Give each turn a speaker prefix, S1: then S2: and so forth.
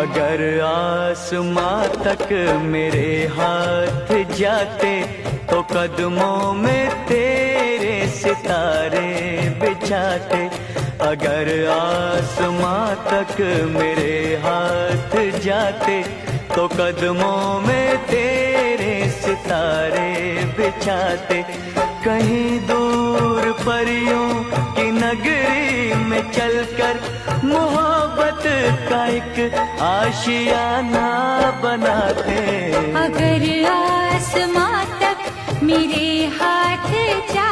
S1: अगर आसमां तक मेरे हाथ जाते तो कदमों में तेरे सितारे बिछाते। अगर आसमां तक मेरे हाथ जाते तो कदमों में तेरे सितारे बिछाते। कहीं दूर परियों की नगरी में चलकर मोहब्बत का एक आशियाना बनाते।
S2: अगर आसमां तक मेरे हाथ जा